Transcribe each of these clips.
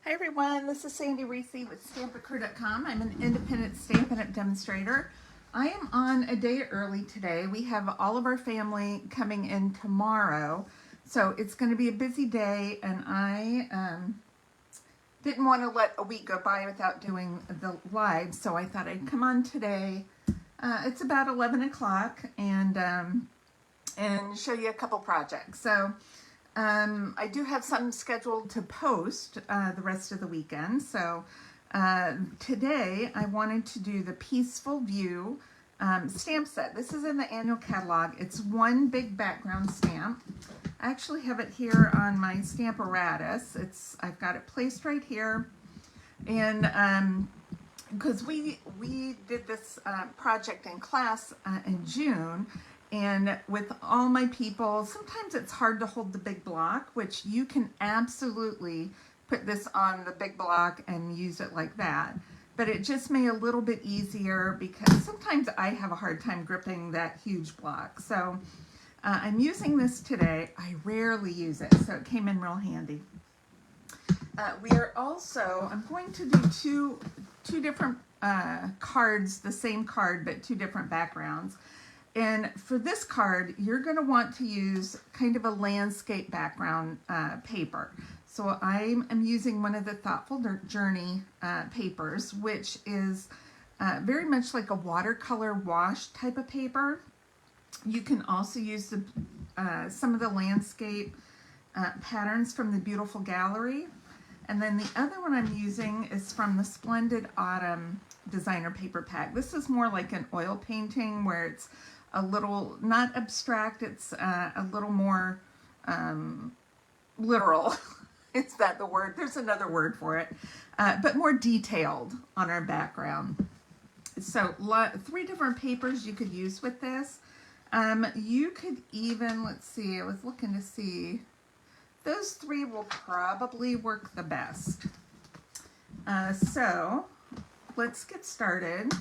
Hi everyone, this is Sandy Reese with Stampacrew.com. I'm an independent Stampin' Up! Demonstrator. I am on a day early today. We have all of our family coming in tomorrow, so it's going to be a busy day, and I didn't want to let a week go by without doing the live, so I thought I'd come on today. It's about 11 o'clock and show you a couple projects. So I do have some scheduled to post the rest of the weekend. So today I wanted to do the Peaceful View stamp set. This is in the annual catalog. It's one big background stamp. I actually have it here on my Stamparatus. I've got it placed right here, and because we did this project in class in June. And with all my people, sometimes it's hard to hold the big block, which you can absolutely put this on the big block and use it like that. But it just made it a little bit easier because sometimes I have a hard time gripping that huge block. So I'm using this today. I rarely use it, so it came in real handy. I'm going to do two different cards, the same card, but two different backgrounds. And for this card, you're going to want to use kind of a landscape background paper. So I am using one of the Thoughtful Journey papers, which is very much like a watercolor wash type of paper. You can also use some of the landscape patterns from the Beautiful Gallery. And then the other one I'm using is from the Splendid Autumn Designer Paper Pack. This is more like an oil painting where it's a little, not abstract, it's a little more literal. Is that the word? There's another word for it, but more detailed on our background. So 3 different papers you could use with this. You could even, let's see, I was looking to see, those 3 will probably work the best. So let's get started.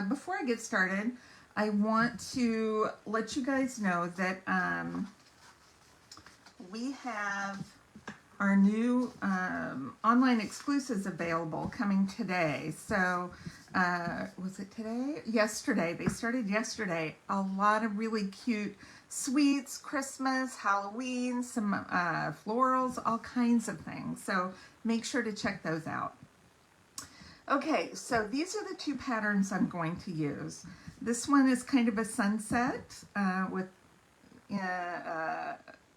Before I get started, I want to let you guys know that we have our new online exclusives available coming today. So was it today? Yesterday. They started yesterday. A lot of really cute sweets, Christmas, Halloween, some florals, all kinds of things. So make sure to check those out. Okay, so these are the 2 patterns I'm going to use. This one is kind of a sunset with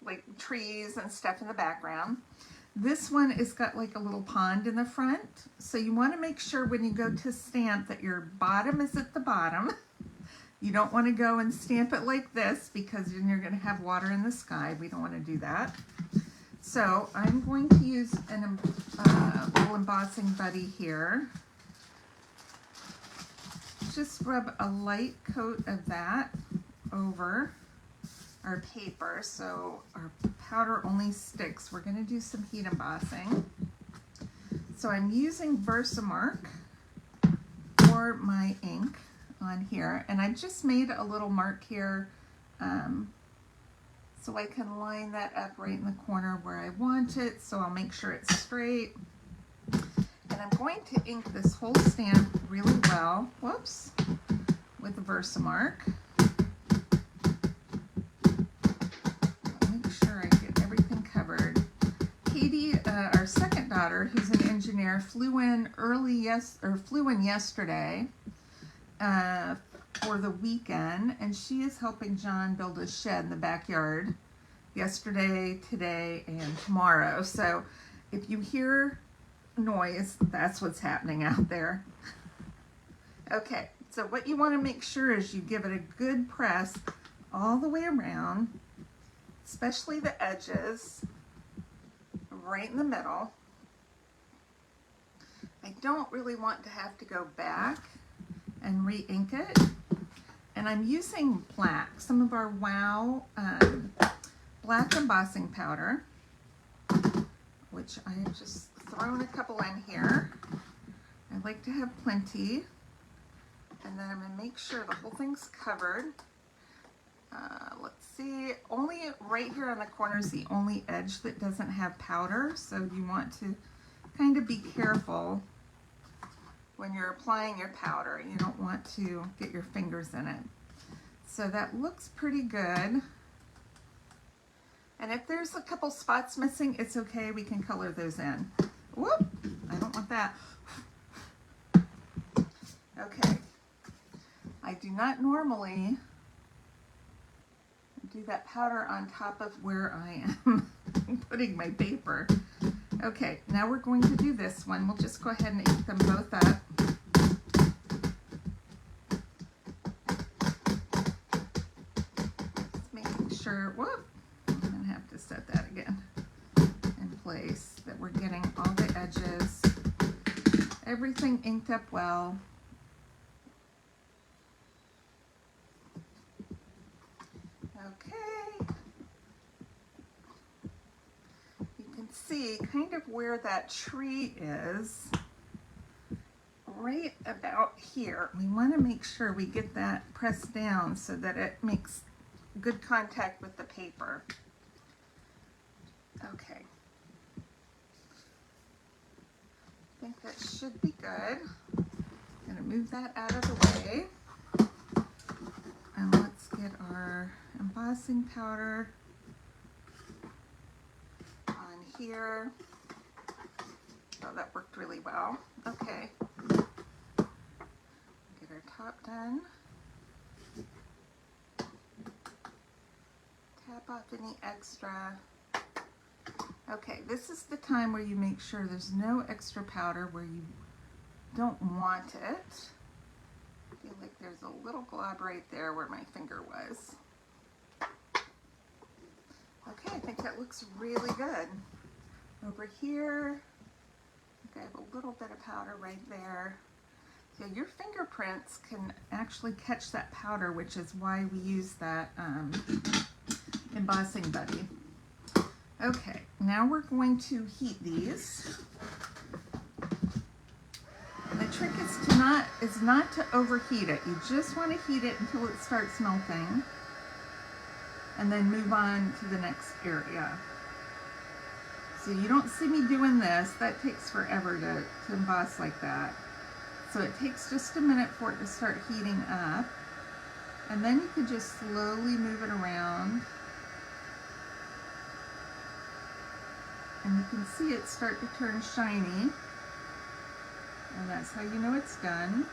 like trees and stuff in the background. This one has got like a little pond in the front. So you want to make sure when you go to stamp that your bottom is at the bottom. You don't want to go and stamp it like this because then you're going to have water in the sky. We don't want to do that. So I'm going to use a little embossing buddy here. Just rub a light coat of that over our paper so our powder only sticks. We're going to do some heat embossing. So I'm using Versamark for my ink on here, and I just made a little mark here so I can line that up right in the corner where I want it, so I'll make sure it's straight. And I'm going to ink this whole stamp really well, whoops, with the Versamark. Make sure I get everything covered. Katie, our second daughter, who's an engineer, flew in yesterday for the weekend, and she is helping John build a shed in the backyard yesterday, today, and tomorrow. So if you hear noise, that's what's happening out there. Okay, so what you want to make sure is you give it a good press all the way around, especially the edges, right in the middle. I don't really want to have to go back and re-ink it. And I'm using black, some of our WOW black embossing powder, which I have just thrown a couple in here. I like to have plenty. And then I'm going to make sure the whole thing's covered. Let's see, only right here on the corner is the only edge that doesn't have powder. So you want to kind of be careful when you're applying your powder. You don't want to get your fingers in it. So that looks pretty good. And if there's a couple spots missing, it's okay, we can color those in. Whoop, I don't want that. Okay, I do not normally do that powder on top of where I am putting my paper. Okay, now we're going to do this one. We'll just go ahead and ink them both up. Just making sure, whoop, I'm gonna have to set that again in place, that we're getting all the edges, everything inked up well. Okay, you can see kind of where that tree is, right about here. We want to make sure we get that pressed down so that it makes good contact with the paper. Okay, I think that should be good. I'm going to move that out of the way. And let's get our embossing powder on here. Oh, that worked really well. Okay. Get our top done. Tap off any extra. Okay, this is the time where you make sure there's no extra powder where you don't want it. I feel like there's a little glob right there where my finger was. Okay, I think that looks really good. Over here, I think I have a little bit of powder right there. So your fingerprints can actually catch that powder, which is why we use that embossing buddy. Okay, now we're going to heat these. And the trick is not to overheat it. You just want to heat it until it starts melting, and then move on to the next area. So you don't see me doing this. That takes forever to emboss like that. So it takes just a minute for it to start heating up, and then you can just slowly move it around. And you can see it start to turn shiny. And that's how you know it's done.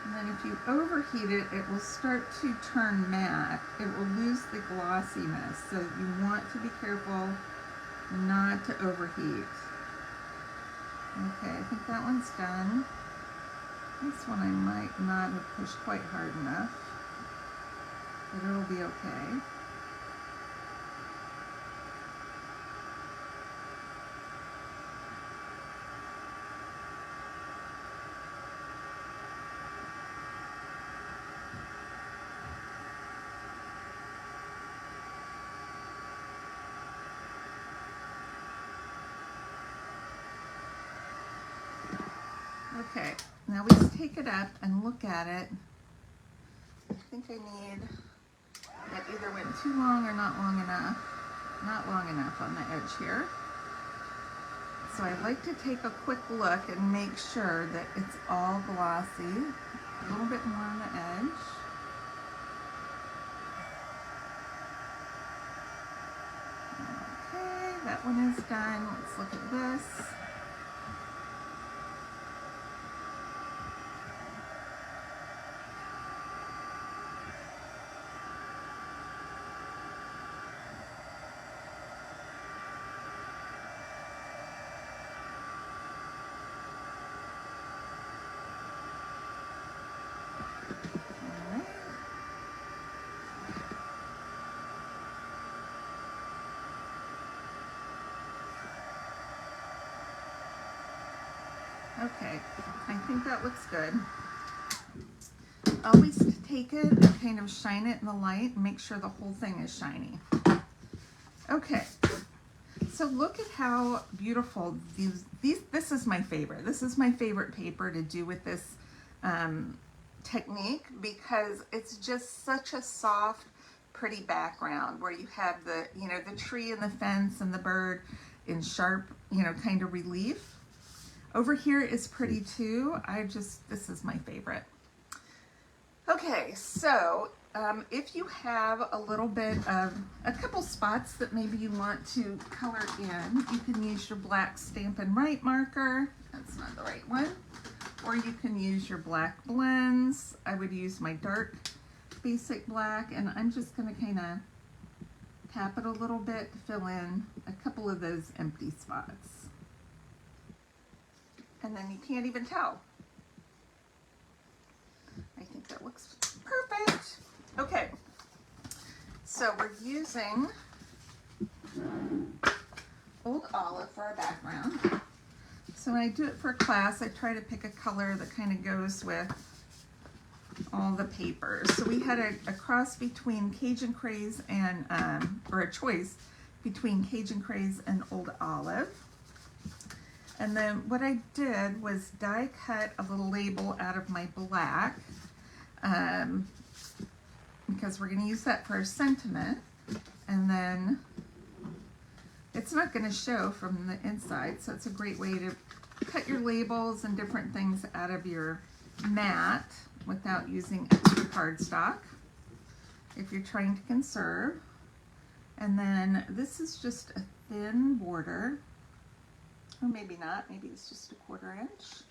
And then if you overheat it, it will start to turn matte. It will lose the glossiness. So you want to be careful not to overheat. Okay, I think that one's done. This one I might not have pushed quite hard enough, but it'll be okay. Okay, now we just take it up and look at it. I think I need, that either went too long or not long enough. Not long enough on the edge here. So I like to take a quick look and make sure that it's all glossy. A little bit more on the edge. Okay, that one is done. Let's look at this. Okay, I think that looks good. Always take it and kind of shine it in the light and make sure the whole thing is shiny. Okay, so look at how beautiful this is my favorite. This is my favorite paper to do with this technique because it's just such a soft, pretty background where you have the, you know, the tree and the fence and the bird in sharp, you know, kind of relief. Over here is pretty too. This is my favorite. Okay, so if you have a little bit of a couple spots that maybe you want to color in, you can use your black Stampin' Write marker. That's not the right one. Or you can use your black blends. I would use my dark basic black, and I'm just going to kind of tap it a little bit to fill in a couple of those empty spots. And then you can't even tell. I think that looks perfect. Okay, so we're using Old Olive for our background. So when I do it for a class, I try to pick a color that kind of goes with all the papers. So we had a cross between Cajun Craze and, or a choice between Cajun Craze and Old Olive. And then what I did was die cut a little label out of my black, because we're going to use that for our sentiment. And then it's not going to show from the inside, so it's a great way to cut your labels and different things out of your mat without using extra cardstock if you're trying to conserve. And then this is just a thin border, or maybe not, maybe it's just a 1/4 inch.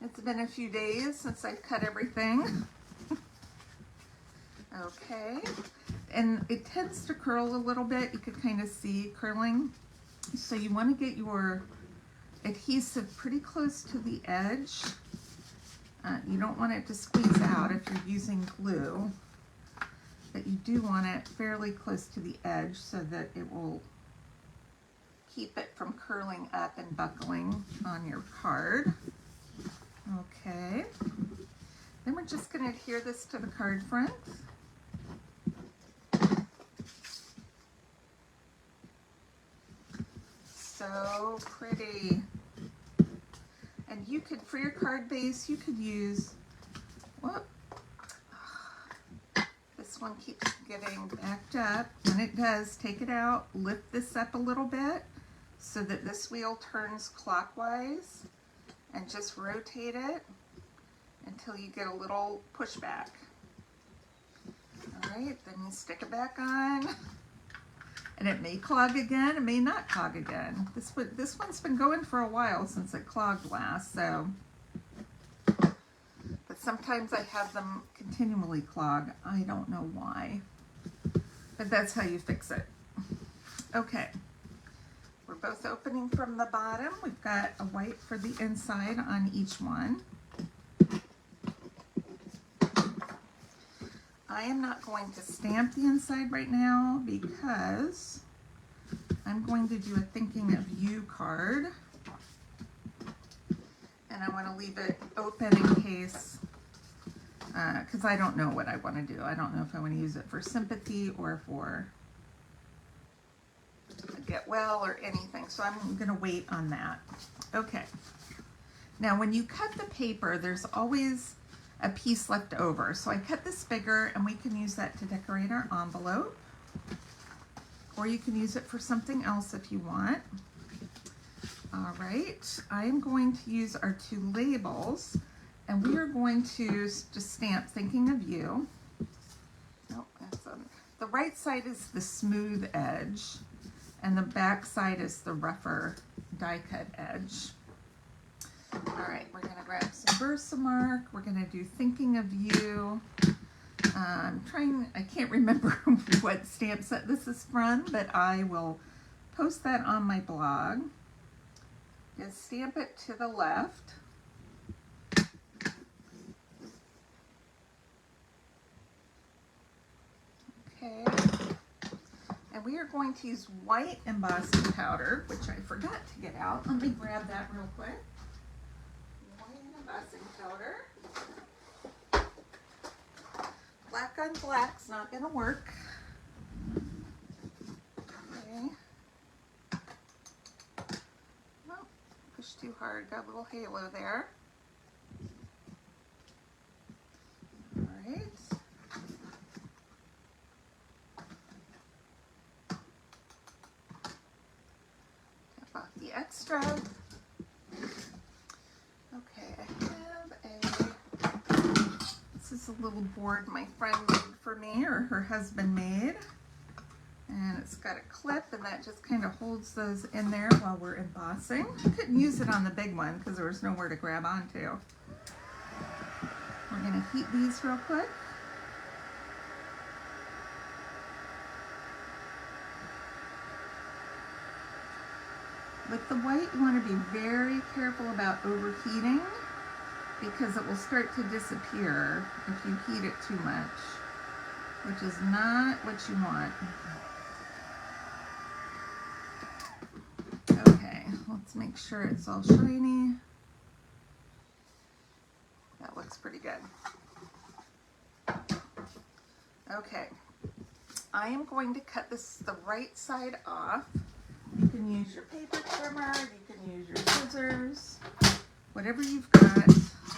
It's been a few days since I've cut everything. Okay, and it tends to curl a little bit. You could kind of see curling. So you want to get your adhesive pretty close to the edge. You don't want it to squeeze out if you're using glue, but you do want it fairly close to the edge so that it will keep it from curling up and buckling on your card. Okay, then we're just going to adhere this to the card front. So pretty. And you could, for your card base, you could use, whoop, this one keeps getting backed up. When it does, take it out, lift this up a little bit so that this wheel turns clockwise, and just rotate it until you get a little pushback. All right, then you stick it back on. And it may clog again, it may not clog again. This one's been going for a while since it clogged last, so. But sometimes I have them continually clog. I don't know why. But that's how you fix it. Okay. We're both opening from the bottom. We've got a white for the inside on each one. I am not going to stamp the inside right now because I'm going to do a Thinking of You card. And I want to leave it open in case, because I don't know what I want to do. I don't know if I want to use it for sympathy or for get well or anything. So I'm going to wait on that. Okay. Now when you cut the paper, there's always a piece left over. So I cut this bigger, and we can use that to decorate our envelope. Or you can use it for something else if you want. All right, I am going to use our 2 labels, and we are going to just stamp Thinking of You. Nope, that's on. The right side is the smooth edge, and the back side is the rougher die cut edge. All right, we're gonna grab some Versamark. We're gonna do Thinking of You. I can't remember what stamp set this is from, but I will post that on my blog. Just stamp it to the left. Okay. And we are going to use white embossing powder, which I forgot to get out. Let me grab that real quick. Embossing powder. Black on black's not going to work. Okay. Oh, push too hard. Got a little halo there. extra. Okay, I have this is a little board my friend made for me, or her husband made. And it's got a clip, and that just kind of holds those in there while we're embossing. I couldn't use it on the big one because there was nowhere to grab onto. We're going to heat these real quick. With the white, you want to be very careful about overheating because it will start to disappear if you heat it too much, which is not what you want. Okay, let's make sure it's all shiny. That looks pretty good. Okay, I am going to cut the right side off. You can use your paper trimmer, you can use your scissors, whatever you've got.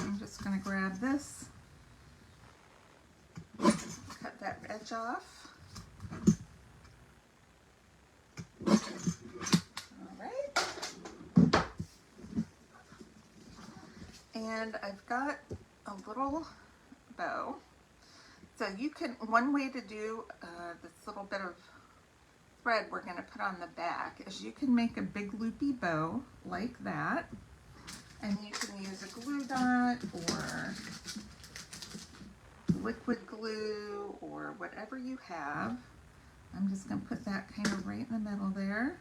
I'm just going to grab this, cut that edge off. And I've got a little bow. So you can, one way to do this little bit of thread we're going to put on the back is you can make a big loopy bow like that. And you can use a glue dot or liquid glue or whatever you have. I'm just going to put that kind of right in the middle there.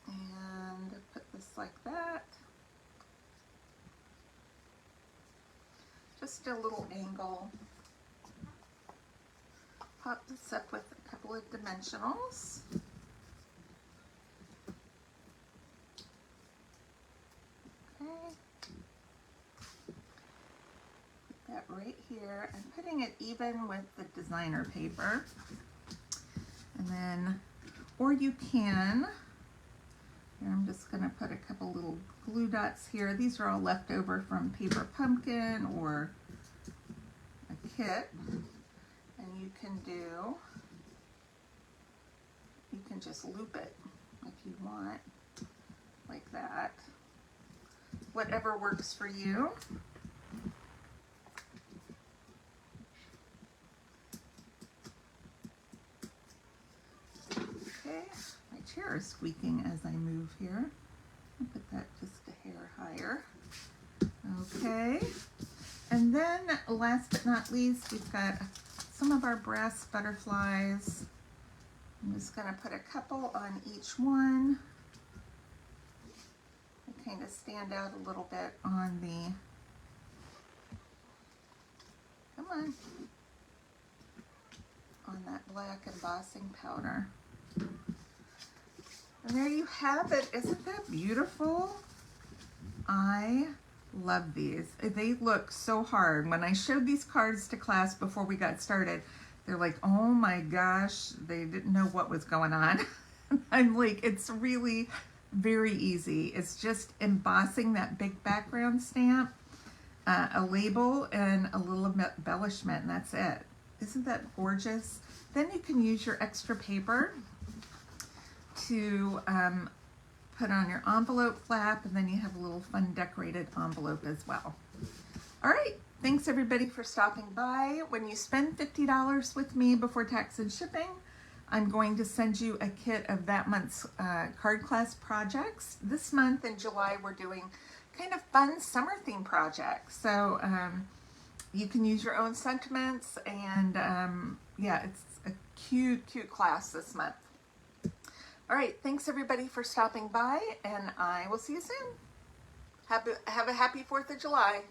And put this like that. Just a little angle. Pop this up with a couple of dimensionals. Okay. Put that right here. I'm putting it even with the designer paper. And then, or you can, here I'm just going to put a couple little glue dots here. These are all left over from Paper Pumpkin or a kit. And you can just loop it if you want, like that. Whatever works for you. Okay, my chair is squeaking as I move here. I'll put that just a hair higher. Okay, and then last but not least, we've got some of our brass butterflies. I'm just going to put a couple on each one. They kind of stand out a little bit on the, come on that black embossing powder. And there you have it. Isn't that beautiful? I love these. They look so hard. When I showed these cards to class before we got started, they're like, oh my gosh, they didn't know what was going on. I'm like, it's really very easy. It's just embossing that big background stamp, a label, and a little embellishment, and that's it. Isn't that gorgeous? Then you can use your extra paper to put on your envelope flap, and then you have a little fun decorated envelope as well. All right, thanks everybody for stopping by. When you spend $50 with me before tax and shipping, I'm going to send you a kit of that month's card class projects. This month in July, we're doing kind of fun summer theme projects. So you can use your own sentiments, and yeah, it's a cute, cute class this month. All right, thanks everybody for stopping by, and I will see you soon. Have a happy 4th of July.